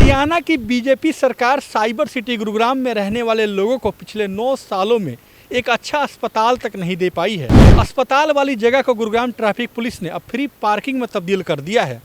हरियाणा की बीजेपी सरकार cyber city Gurugram में रहने वाले लोगों को पिछले 9 सालों में एक अच्छा अस्पताल तक नहीं दे पाई है। अस्पताल वाली जगह को गुरुग्राम ट्रैफिक पुलिस ने अब फ्री पार्किंग में तब्दील कर दिया है।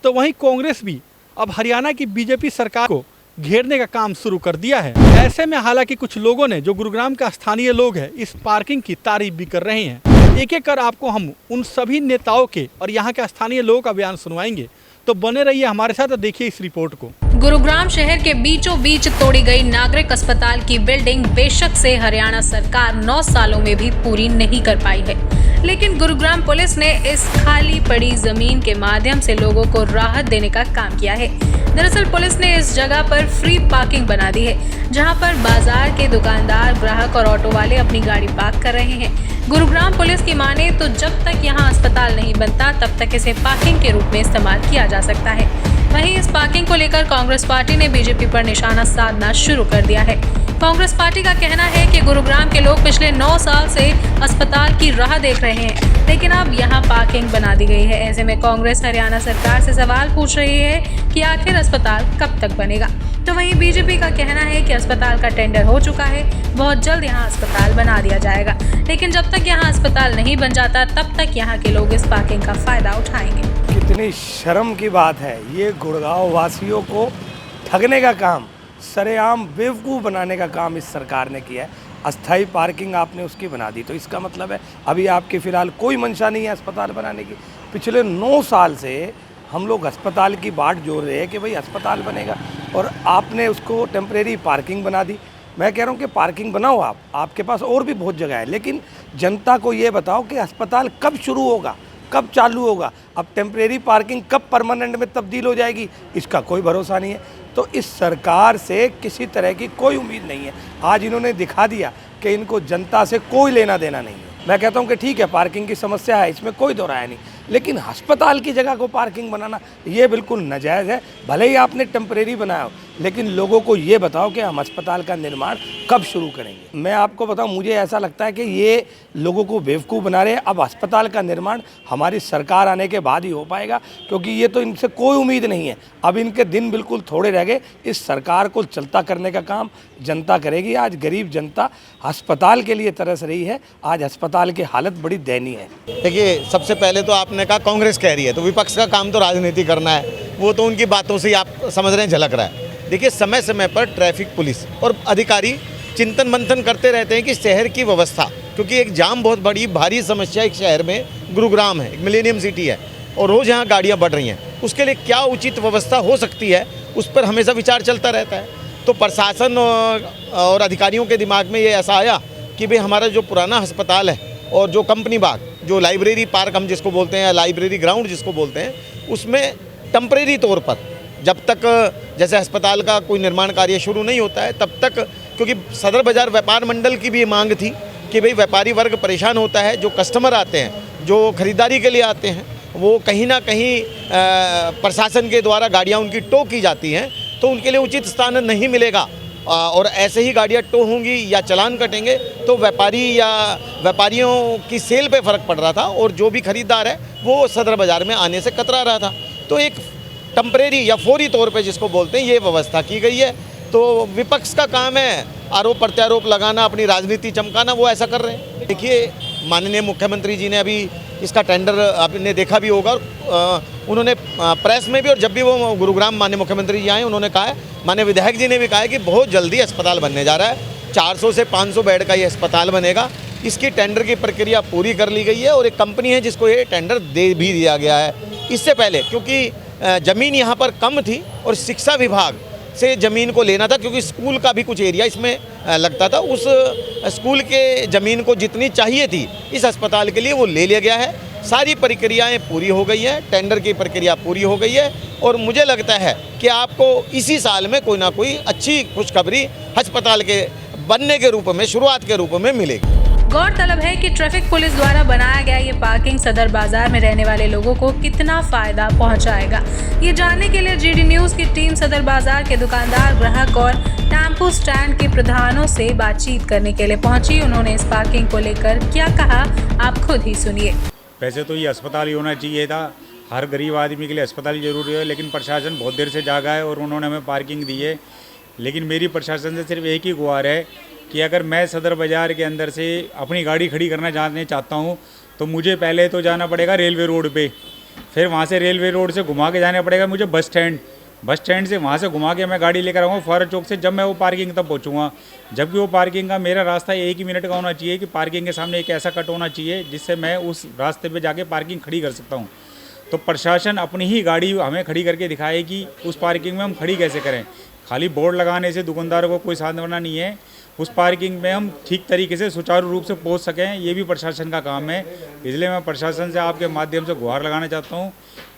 तो वहीं कांग्रेस भी अब हरियाणा की बीजेपी सरकार को घेरने का काम शुरू कर दिया है। ऐसे में हालांकि कुछ लोगों ने, जो गुरुग्राम का स्थानीय लोग हैं, इस पार्किंग की तारीफ भी कर रहे हैं। एक एक कर आपको हम उन सभी नेताओं के और यहाँ के स्थानीय लोगों का बयान सुनवाएंगे, तो बने रहिए हमारे साथ और देखिए इस रिपोर्ट को। गुरुग्राम शहर के बीचों बीच तोड़ी गई नागरिक अस्पताल की बिल्डिंग बेशक से हरियाणा सरकार 9 सालों में भी पूरी नहीं कर पाई है, लेकिन गुरुग्राम पुलिस ने इस खाली पड़ी जमीन के माध्यम से लोगों को राहत देने का काम किया है। दरअसल पुलिस ने इस जगह पर फ्री पार्किंग बना दी है, जहां पर बाजार के दुकानदार, ग्राहक और ऑटो वाले अपनी गाड़ी पार्क कर रहे हैं। गुरुग्राम पुलिस की माने तो जब तक यहां अस्पताल नहीं बनता तब तक इसे पार्किंग के रूप में इस्तेमाल किया जा सकता है। वहीं इस पार्किंग को लेकर कांग्रेस पार्टी ने बीजेपी पर निशाना साधना शुरू कर दिया है। कांग्रेस पार्टी का कहना है कि गुरुग्राम के लोग पिछले 9 साल से अस्पताल की राह देख रहे हैं, लेकिन अब यहां पार्किंग बना दी गई है। ऐसे में कांग्रेस हरियाणा सरकार से सवाल पूछ रही है कि आखिर अस्पताल कब तक बनेगा। तो वहीं बीजेपी का कहना है कि अस्पताल का टेंडर हो चुका है, बहुत जल्द यहाँ अस्पताल बना दिया जाएगा, लेकिन जब तक यहाँ अस्पताल नहीं बन जाता तब तक यहाँ के लोग इस पार्किंग का फायदा उठाएंगे। कितनी शर्म की बात है, ये गुड़गांव वासियों को ठगने का काम, सरेआम बेवकूफ़ बनाने का काम इस सरकार ने किया है। अस्थाई पार्किंग आपने उसकी बना दी, तो इसका मतलब है अभी आपके फ़िलहाल कोई मंशा नहीं है अस्पताल बनाने की। पिछले 9 साल से हम लोग अस्पताल की बाट जोड़ रहे हैं कि भाई अस्पताल बनेगा, और आपने उसको टेम्परेरी पार्किंग बना दी। मैं कह रहा हूँ कि पार्किंग बनाओ आप, आपके पास और भी बहुत जगह है, लेकिन जनता को ये बताओ कि अस्पताल कब शुरू होगा, कब चालू होगा। अब टेम्परेरी पार्किंग कब परमानेंट में तब्दील हो जाएगी, इसका कोई भरोसा नहीं है। तो इस सरकार से किसी तरह की कोई उम्मीद नहीं है। आज इन्होंने दिखा दिया कि इनको जनता से कोई लेना देना नहीं है। मैं कहता हूँ कि ठीक है, पार्किंग की समस्या है, इसमें कोई दो राय नहीं, लेकिन अस्पताल की जगह को पार्किंग बनाना ये बिल्कुल नाजायज़ है। भले ही आपने टेम्परेरी बनाया हो, लेकिन लोगों को ये बताओ कि हम अस्पताल का निर्माण कब शुरू करेंगे। मैं आपको बताऊं, मुझे ऐसा लगता है कि ये लोगों को बेवकूफ़ बना रहे हैं। अब अस्पताल का निर्माण हमारी सरकार आने के बाद ही हो पाएगा, क्योंकि ये तो इनसे कोई उम्मीद नहीं है। अब इनके दिन बिल्कुल थोड़े रह गए। इस सरकार को चलता करने का काम जनता करेगी। आज गरीब जनता अस्पताल के लिए तरस रही है। आज अस्पताल की हालत बड़ी दयनीय है। देखिए, सबसे पहले तो आपने कहा कांग्रेस कह रही है, तो विपक्ष का काम तो राजनीति करना है, वो तो उनकी बातों से ही आप समझ रहे हैं, झलक रहा है। देखिए, समय समय पर ट्रैफिक पुलिस और अधिकारी चिंतन मंथन करते रहते हैं कि शहर की व्यवस्था, क्योंकि एक जाम बहुत बड़ी भारी समस्या एक शहर में गुरुग्राम है, एक मिलेनियम सिटी है, और रोज़ यहाँ गाड़ियाँ बढ़ रही हैं, उसके लिए क्या उचित व्यवस्था हो सकती है, उस पर हमेशा विचार चलता रहता है। तो प्रशासन और अधिकारियों के दिमाग में ये ऐसा आया कि भाई हमारा जो पुराना अस्पताल है और जो कंपनी बाग, जो लाइब्रेरी पार्क हम जिसको बोलते हैं, लाइब्रेरी ग्राउंड जिसको बोलते हैं, उसमें टेम्परेरी तौर पर जब तक जैसे अस्पताल का कोई निर्माण कार्य शुरू नहीं होता है तब तक, क्योंकि सदर बाज़ार व्यापार मंडल की भी ये मांग थी कि भाई व्यापारी वर्ग परेशान होता है, जो कस्टमर आते हैं, जो खरीदारी के लिए आते हैं, वो कहीं ना कहीं प्रशासन के द्वारा गाड़ियाँ उनकी टो की जाती हैं, तो उनके लिए उचित स्थान नहीं मिलेगा, और ऐसे ही गाड़ियाँ टो होंगी या चालान कटेंगे तो व्यापारी या व्यापारियों की सेल पे फ़र्क पड़ रहा था, और जो भी खरीदार है वो सदर बाज़ार में आने से कतरा रहा था। तो एक टेम्परेरी या फौरी तौर पे जिसको बोलते हैं, ये व्यवस्था की गई है। तो विपक्ष का काम है आरोप प्रत्यारोप लगाना, अपनी राजनीति चमकाना, वो ऐसा कर रहे हैं। देखिए, माननीय मुख्यमंत्री जी ने अभी इसका टेंडर आपने देखा भी होगा, उन्होंने प्रेस में भी, और जब भी वो गुरुग्राम माननीय मुख्यमंत्री जी आए उन्होंने कहा है, माननीय विधायक जी ने भी कहा है कि बहुत जल्दी अस्पताल बनने जा रहा है। 400 से 500 बेड का ये अस्पताल बनेगा। इसकी टेंडर की प्रक्रिया पूरी कर ली गई है, और एक कंपनी है जिसको ये टेंडर दे भी दिया गया है। इससे पहले क्योंकि ज़मीन यहाँ पर कम थी और शिक्षा विभाग से ज़मीन को लेना था, क्योंकि स्कूल का भी कुछ एरिया इसमें लगता था, उस स्कूल के ज़मीन को जितनी चाहिए थी इस अस्पताल के लिए वो ले लिया गया है। सारी प्रक्रियाएं पूरी हो गई हैं, टेंडर की प्रक्रिया पूरी हो गई है, और मुझे लगता है कि आपको इसी साल में कोई ना कोई अच्छी खुशखबरी अस्पताल के बनने के रूप में, शुरुआत के रूप में मिलेगी। गौरतलब है कि ट्रैफिक पुलिस द्वारा बनाया गया ये पार्किंग सदर बाजार में रहने वाले लोगों को कितना फायदा पहुंचाएगा, ये जानने के लिए जीडी न्यूज़ की टीम सदर बाजार के दुकानदार, ग्राहक और टेम्पो स्टैंड के प्रधानों से बातचीत करने के लिए पहुंची। उन्होंने इस पार्किंग को लेकर क्या कहा, आप खुद ही सुनिए। वैसे तो ये अस्पताल ही होना चाहिए था, हर गरीब आदमी के लिए अस्पताल जरूरी है, लेकिन प्रशासन बहुत देर से जागा है और उन्होंने हमें पार्किंग दी है। लेकिन मेरी प्रशासन से सिर्फ एक ही गुहार है कि अगर मैं सदर बाज़ार के अंदर से अपनी गाड़ी खड़ी करना जाने चाहता हूँ तो मुझे पहले तो जाना पड़ेगा रेलवे रोड पे, फिर वहाँ से रेलवे रोड से घुमा के जाना पड़ेगा मुझे बस स्टैंड से वहाँ से घुमा के मैं गाड़ी लेकर आऊँगा फौरन चौक से, जब मैं वो पार्किंग तब पहुँचूँगा। जबकि वो पार्किंग का मेरा रास्ता 1 ही मिनट का होना चाहिए कि पार्किंग के सामने एक ऐसा कट होना चाहिए जिससे मैं उस रास्ते पे जाके पार्किंग खड़ी कर सकता हूँ। तो प्रशासन अपनी ही गाड़ी हमें खड़ी करके दिखाए कि उस पार्किंग में हम खड़ी कैसे करें। खाली बोर्ड लगाने से दुकानदारों को कोई साधना नहीं है, उस पार्किंग में हम ठीक तरीके से सुचारू रूप से पहुंच सकें, ये भी प्रशासन का काम है। इसलिए मैं प्रशासन से आपके माध्यम से गुहार लगाना चाहता हूं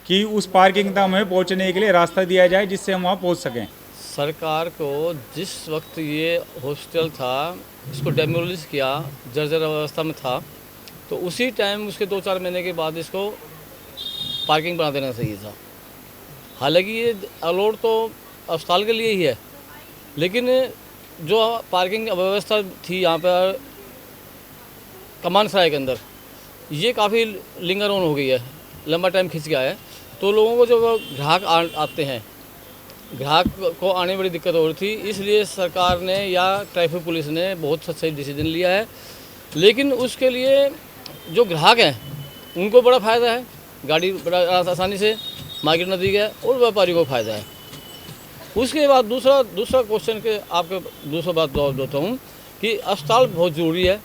कि उस पार्किंग तक हमें पहुंचने के लिए रास्ता दिया जाए जिससे हम वहां पहुंच सकें। सरकार को जिस वक्त ये हॉस्पिटल था इसको डेमोलिश किया, जर्जर अवस्था में था, तो उसी टाइम उसके 2-4 महीने के बाद इसको पार्किंग बना देना चाहिए था। हालांकि ये अलॉट तो अस्पताल के लिए ही है, लेकिन जो पार्किंग व्यवस्था थी यहाँ पर कमान सराय के अंदर, ये काफ़ी लिंगर ऑन हो गई है, लंबा टाइम खिंच गया है। तो लोगों को जो ग्राहक आते हैं, ग्राहक को आने में बड़ी दिक्कत हो रही थी, इसलिए सरकार ने या ट्रैफिक पुलिस ने बहुत सही डिसीजन लिया है। लेकिन उसके लिए जो ग्राहक हैं उनको बड़ा फ़ायदा है, गाड़ी बड़ा आसानी से मार्केट नज़दीक है और व्यापारियों को फ़ायदा है। उसके बाद दूसरा क्वेश्चन के आपके दूसरा बात देता हूँ कि अस्पताल बहुत ज़रूरी है,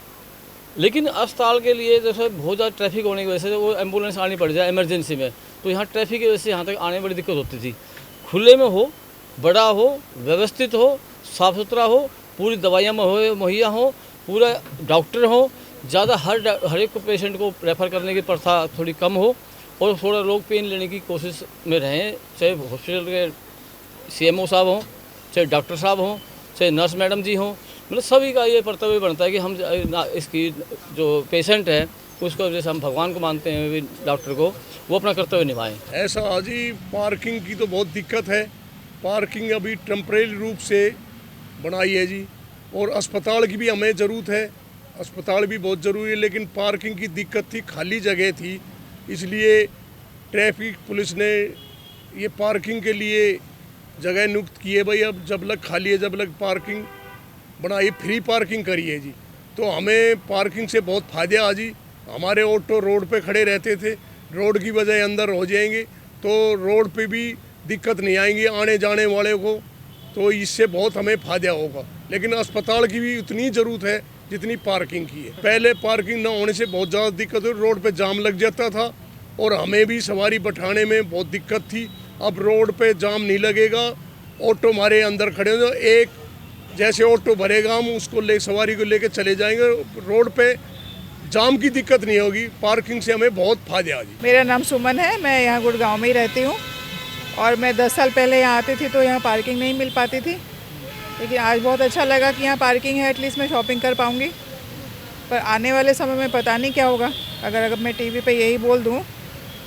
लेकिन अस्पताल के लिए जैसे बहुत ज़्यादा ट्रैफिक होने की वजह से वो एम्बुलेंस आनी पड़ जाए इमरजेंसी में, तो यहाँ ट्रैफिक की वजह से यहाँ तक आने में बड़ी दिक्कत होती थी। खुले में हो, बड़ा हो, व्यवस्थित हो, साफ़ सुथरा हो, पूरी दवाइयाँ मुहैया हो, पूरा डॉक्टर हो, ज़्यादा हर एक पेशेंट को रेफ़र करने की प्रथा थोड़ी कम हो और थोड़ा लोग पेन लेने की कोशिश में रहें, चाहे हॉस्पिटल के CMO साहब हों, चाहे डॉक्टर साहब हों, चाहे नर्स मैडम जी हों, मतलब सभी का ये कर्तव्य बनता है कि हम इसकी जो पेशेंट है उसको जैसे हम भगवान को मानते हैं भी डॉक्टर को, वो अपना कर्तव्य निभाएं। ऐसा जी पार्किंग की तो बहुत दिक्कत है। पार्किंग अभी टेम्परेरी रूप से बनाई है जी, और अस्पताल की भी हमें ज़रूरत है, अस्पताल भी बहुत ज़रूरी है, लेकिन पार्किंग की दिक्कत थी, खाली जगह थी, इसलिए ट्रैफिक पुलिस ने ये पार्किंग के लिए जगह नियुक्त की है। भाई अब जब लग खाली है, जब लग पार्किंग बनाई, फ्री पार्किंग करिए जी, तो हमें पार्किंग से बहुत फ़ायदे आ जी। हमारे ऑटो रोड पे खड़े रहते थे, रोड की वजह अंदर हो जाएंगे तो रोड पे भी दिक्कत नहीं आएंगी आने जाने वाले को, तो इससे बहुत हमें फ़ायदा होगा। लेकिन अस्पताल की भी उतनी ज़रूरत है जितनी पार्किंग की है। पहले पार्किंग ना होने से बहुत ज़्यादा दिक्कत हुई, रोड पे जाम लग जाता था और हमें भी सवारी बैठाने में बहुत दिक्कत थी। अब रोड पे जाम नहीं लगेगा, ऑटो हमारे अंदर खड़े हो, एक जैसे ऑटो भरेगा हम उसको सवारी को लेके चले जाएंगे, रोड पे जाम की दिक्कत नहीं होगी। पार्किंग से हमें बहुत फायदे आ जी। मेरा नाम सुमन है, मैं यहाँ गुड़गांव में ही रहती हूँ और मैं 10 साल पहले यहाँ आती थी तो यहाँ पार्किंग नहीं मिल पाती थी, लेकिन आज बहुत अच्छा लगा कि यहाँ पार्किंग है, एटलीस्ट मैं शॉपिंग कर पाऊँगी। पर आने वाले समय में पता नहीं क्या होगा। अगर मैं टीवी पे यही बोल दूँ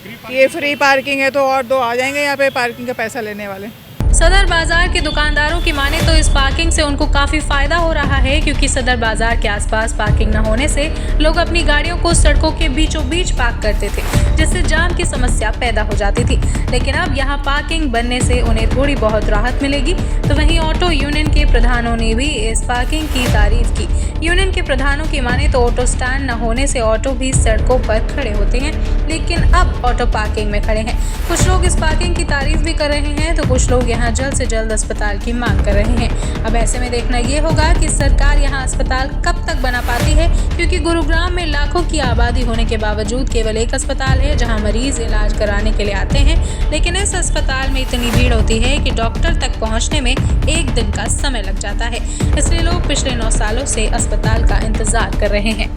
कि ये फ्री पार्किंग है तो और 2 आ जाएंगे यहाँ पे पार्किंग का पैसा लेने वाले। सदर बाजार के दुकानदारों की माने तो इस पार्किंग से उनको काफी फायदा हो रहा है, क्योंकि सदर बाजार के आसपास पार्किंग न होने से लोग अपनी गाड़ियों को सड़कों के बीचों बीच पार्क करते थे, जिससे जाम की समस्या पैदा हो जाती थी। लेकिन अब यहाँ पार्किंग बनने से उन्हें थोड़ी बहुत राहत मिलेगी। तो वहीं ऑटो यूनियन के प्रधानों ने भी इस पार्किंग की तारीफ की। यूनियन के प्रधानों की माने तो ऑटो स्टैंड न होने से ऑटो भी सड़कों पर खड़े होते हैं, लेकिन अब ऑटो पार्किंग में खड़े हैं। कुछ लोग इस पार्किंग की तारीफ भी कर रहे हैं, तो कुछ लोग यहाँ जल्द से जल्द अस्पताल की मांग कर रहे हैं। अब ऐसे में देखना ये होगा कि सरकार यहाँ अस्पताल कब तक बना पाती है, क्योंकि गुरुग्राम में लाखों की आबादी होने के बावजूद केवल एक अस्पताल है जहाँ मरीज इलाज कराने के लिए आते हैं, लेकिन इस अस्पताल में इतनी भीड़ होती है कि डॉक्टर तक पहुँचने में 1 दिन का समय लग जाता है। इसलिए लोग पिछले 9 सालों से अस्पताल का इंतजार कर रहे हैं।